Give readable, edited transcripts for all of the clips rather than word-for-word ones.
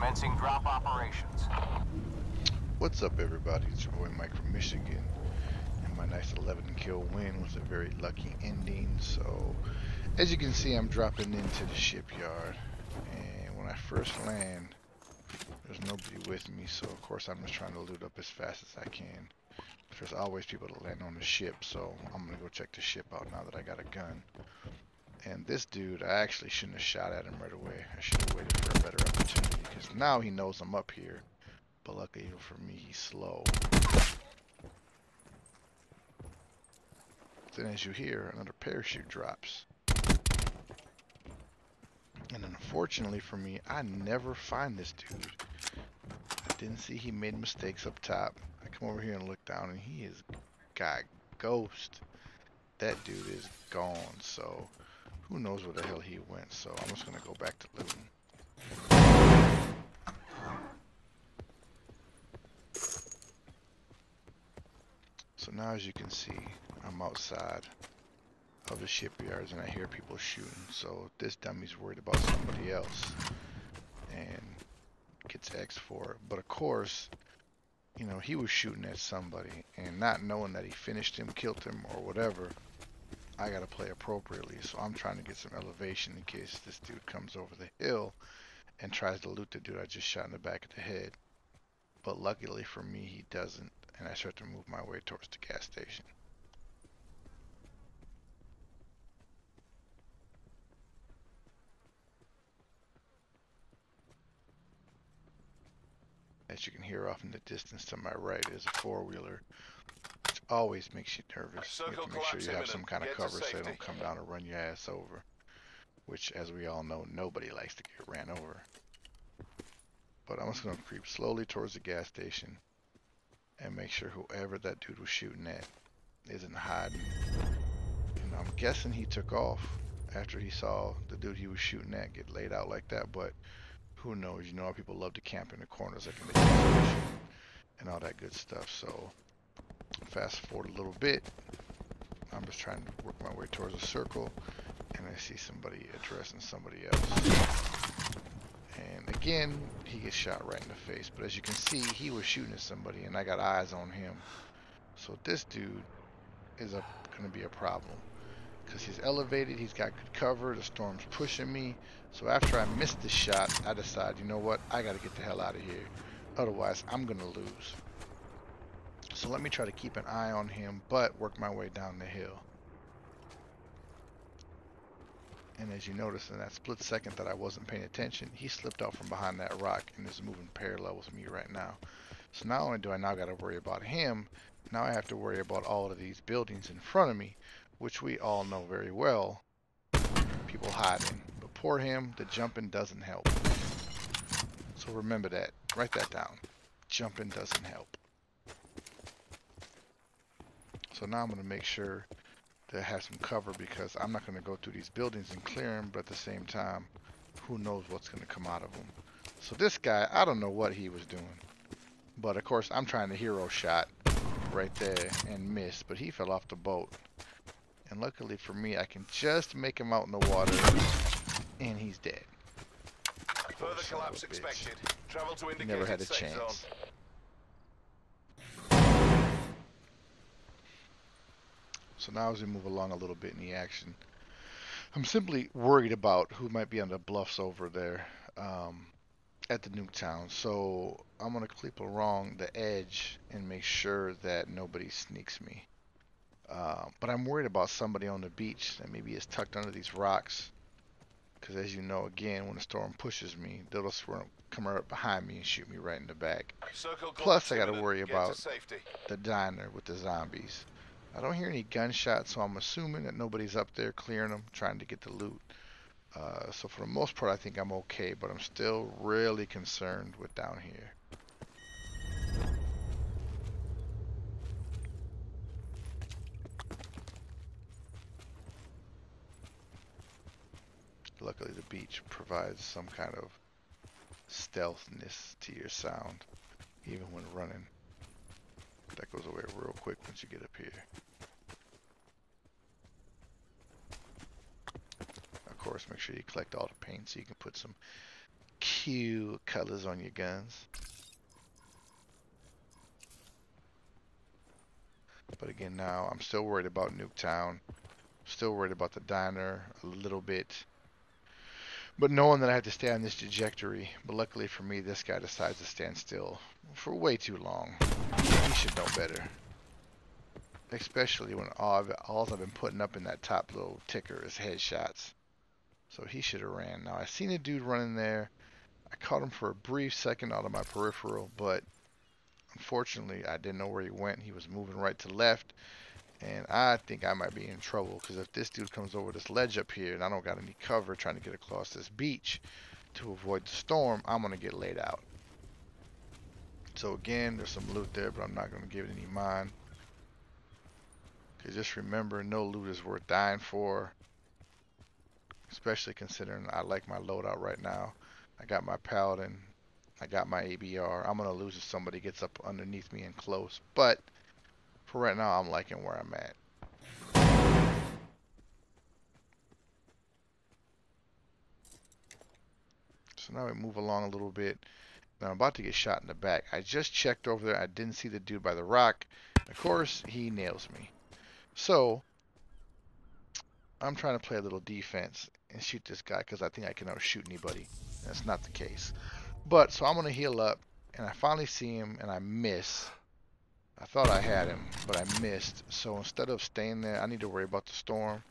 Commencing drop operations. What's up, everybody? It's your boy Mike from Michigan, and my nice 11 kill win was a very lucky ending. So, as you can see, I'm dropping into the shipyard, and when I first land, there's nobody with me. So, of course, I'm just trying to loot up as fast as I can. There's always people that land on the ship, so I'm gonna go check the ship out now that I got a gun. And this dude, I actually shouldn't have shot at him right away. I should have waited for a better opportunity, because now he knows I'm up here. But luckily for me, he's slow. Then as you hear, another parachute drops. And unfortunately for me, I never find this dude. I didn't see he made mistakes up top. I come over here and look down, and he is got ghost. That dude is gone, so who knows where the hell he went. So I'm just gonna go back to looting. So now, as you can see, I'm outside of the shipyards and I hear people shooting. So this dummy's worried about somebody else and gets X for it. But of course, you know, he was shooting at somebody, and not knowing that he finished him, killed him, or whatever, I gotta play appropriately. So I'm trying to get some elevation in case this dude comes over the hill and tries to loot the dude I just shot in the back of the head. But luckily for me, he doesn't, and I start to move my way towards the gas station. As you can hear off in the distance to my right is a four-wheeler, which always makes you nervous. You have to make sure you have some kind of cover so they don't come down and run your ass over, which, as we all know, nobody likes to get ran over. But I'm just going to creep slowly towards the gas station and make sure whoever that dude was shooting at isn't hiding. And I'm guessing he took off after he saw the dude he was shooting at get laid out like that, but who knows? You know how people love to camp in the corners like in the gas station and all that good stuff. So fast forward a little bit, I'm just trying to work my way towards a circle, and I see somebody addressing somebody else. And again, he gets shot right in the face. But as you can see, he was shooting at somebody, and I got eyes on him. So this dude is going to be a problem, because he's elevated, he's got good cover, the storm's pushing me. So after I missed the shot, I decide, you know what, I got to get the hell out of here. Otherwise, I'm going to lose. So let me try to keep an eye on him, but work my way down the hill. And as you notice, in that split second that I wasn't paying attention, he slipped out from behind that rock and is moving parallel with me right now. So not only do I now got to worry about him, now I have to worry about all of these buildings in front of me, which we all know very well, people hiding. But poor him, the jumping doesn't help. So remember that. Write that down. Jumping doesn't help. So now I'm going to make sure to have some cover, because I'm not going to go through these buildings and clear them, but at the same time, who knows what's going to come out of them. So this guy, I don't know what he was doing. But of course, I'm trying to hero shot right there and miss, but he fell off the boat. And luckily for me, I can just make him out in the water, and he's dead. Further collapse expected. Travel to indicated Never had a safe chance. So now as we move along a little bit in the action, I'm simply worried about who might be on the bluffs over there at the nuke town. So I'm going to creep along the edge and make sure that nobody sneaks me. But I'm worried about somebody on the beach that maybe is tucked under these rocks. Because as you know, again, when the storm pushes me, they'll just come right behind me and shoot me right in the back. Plus, I got to worry about the diner with the zombies. I don't hear any gunshots, so I'm assuming that nobody's up there clearing them, trying to get the loot. So for the most part, I think I'm okay, but I'm still really concerned with down here. Luckily, the beach provides some kind of stealthiness to your sound, even when running. That goes away real quick once you get up here. Of course, make sure you collect all the paint so you can put some cute colors on your guns. But again, now I'm still worried about Nuketown. Still worried about the diner a little bit. But knowing that I had to stay on this trajectory, but luckily for me, this guy decides to stand still for way too long. He should know better. Especially when all I've been putting up in that top little ticker is headshots. So he should have ran. Now, I seen a dude running there. I caught him for a brief second out of my peripheral, but unfortunately, I didn't know where he went. He was moving right to left. And I think I might be in trouble, because if this dude comes over this ledge up here and I don't got any cover trying to get across this beach to avoid the storm, I'm going to get laid out. So again, there's some loot there, but I'm not going to give it any mind. Because just remember, no loot is worth dying for. Especially considering I like my loadout right now. I got my Paladin. I got my ABR. I'm going to lose if somebody gets up underneath me and close. But for right now, I'm liking where I'm at. So now we move along a little bit. Now I'm about to get shot in the back. I just checked over there. I didn't see the dude by the rock. Of course, he nails me. So I'm trying to play a little defense and shoot this guy because I think I can outshoot anybody. That's not the case. But so I'm going to heal up, and I finally see him, and I miss. I thought I had him, but I missed. So instead of staying there, I need to worry about the storm.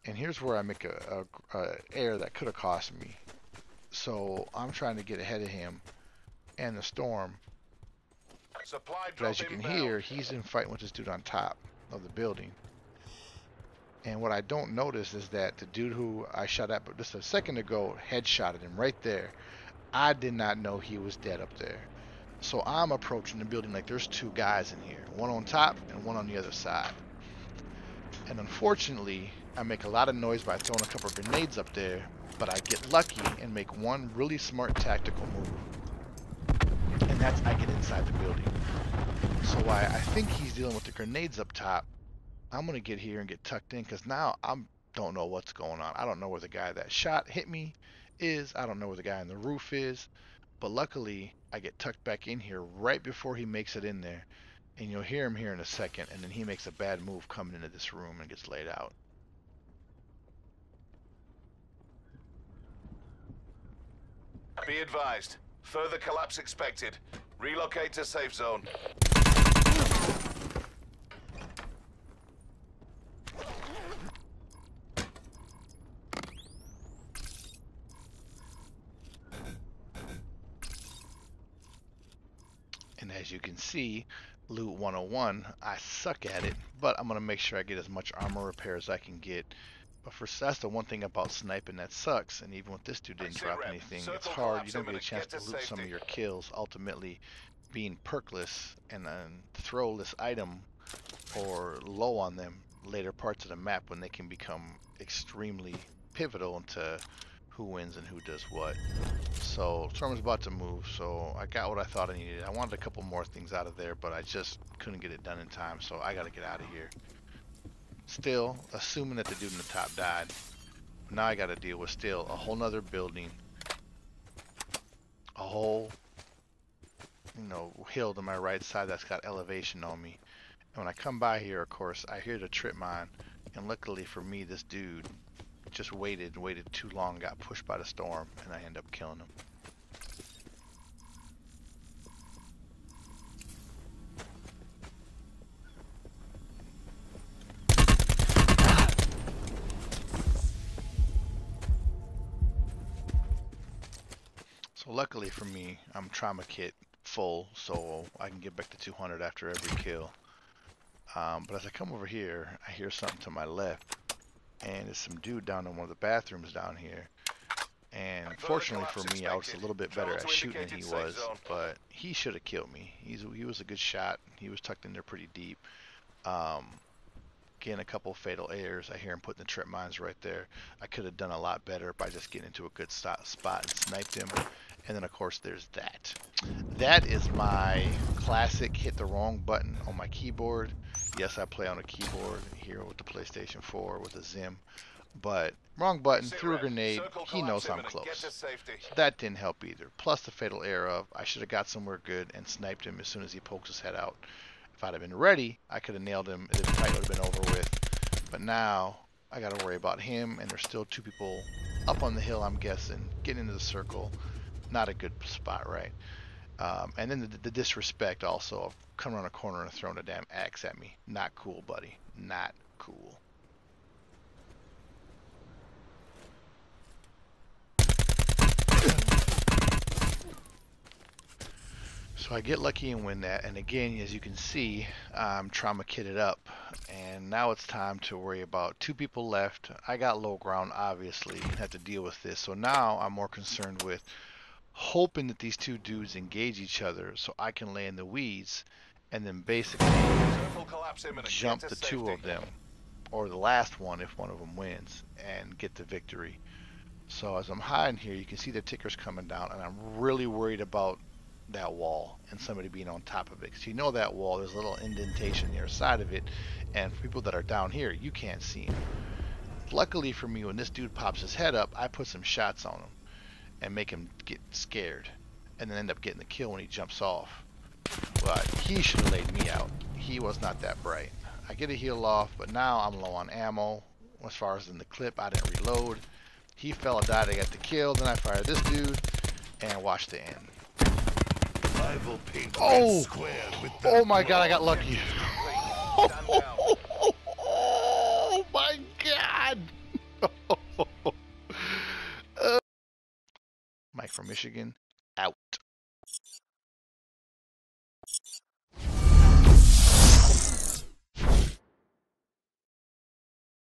And here's where I make a error that could have cost me. So I'm trying to get ahead of him and the storm. But as you can hear, he's in fighting with this dude on top of the building. And what I don't notice is that the dude who I shot at just a second ago headshotted him right there. I did not know he was dead up there. So I'm approaching the building like there's two guys in here. One on top and one on the other side. And unfortunately, I make a lot of noise by throwing a couple of grenades up there. But I get lucky and make one really smart tactical move. And that's I get inside the building. So while I think he's dealing with the grenades up top, I'm going to get here and get tucked in. Because now I don't know what's going on. I don't know where the guy that shot hit me is. I don't know where the guy on the roof is. But luckily, I get tucked back in here right before he makes it in there. And you'll hear him here in a second. And then he makes a bad move coming into this room and gets laid out. Be advised. Further collapse expected. Relocate to safe zone. And as you can see, Loot 101, I suck at it, but I'm going to make sure I get as much armor repair as I can get. But that's the one thing about sniping that sucks, and even with this dude didn't drop anything, it's hard. You don't get a chance to loot some of your kills, ultimately being perkless and then throwless item or low on them later parts of the map when they can become extremely pivotal into who wins and who does what. So Storm's about to move, so I got what I thought I needed. I wanted a couple more things out of there, but I just couldn't get it done in time, so I gotta get out of here. Still, assuming that the dude in the top died, now I gotta deal with still a whole nother building, a whole, hill to my right side that's got elevation on me. And when I come by here, of course, I hear the trip mine, and luckily for me, this dude just waited too long, got pushed by the storm, and I end up killing him. So luckily for me, I'm trauma kit full, so I can get back to 200 after every kill. But as I come over here, I hear something to my left, and there's some dude down in one of the bathrooms down here. And fortunately for me, I was a little bit better at shooting than he was, but he should have killed me. He was a good shot. He was tucked in there pretty deep. Getting a couple fatal errors. I hear him putting the trip mines right there. I could have done a lot better by just getting into a good spot and sniped him. And then of course there's that. That is my classic hit the wrong button on my keyboard. Yes, I play on a keyboard here with the PlayStation 4 with a Zim. but wrong button, threw a grenade. He knows I'm close. So that didn't help either. Plus the fatal error of I should have got somewhere good and sniped him as soon as he pokes his head out. If I'd have been ready, I could have nailed him. The fight would have been over with. But now I got to worry about him, and there's still 2 people up on the hill, I'm guessing, getting into the circle. Not a good spot, right? And then the disrespect also of coming around a corner and throwing a damn axe at me. Not cool, buddy. Not cool. So I get lucky and win that, and again, as you can see, I'm trauma kitted up, and now it's time to worry about 2 people left. I got low ground, obviously, and have to deal with this. So now I'm more concerned with hoping that these 2 dudes engage each other so I can lay in the weeds and then basically jump the 2 of them, or the last one if one of them wins, and get the victory. So as I'm hiding here, you can see the tickers coming down, and I'm really worried about that wall and somebody being on top of it, because you know that wall, there's a little indentation near the side of it, and for people that are down here, you can't see him. Luckily for me, when this dude pops his head up, I put some shots on him and make him get scared, and then end up getting the kill when he jumps off. But he should have laid me out. He was not that bright. I get a heal off, but now I'm low on ammo. As far as in the clip, I didn't reload. He fell and died. I got the kill. Then I fired this dude and watched the end. Oh! Oh my god, I got lucky. Oh my god! Mike from Michigan.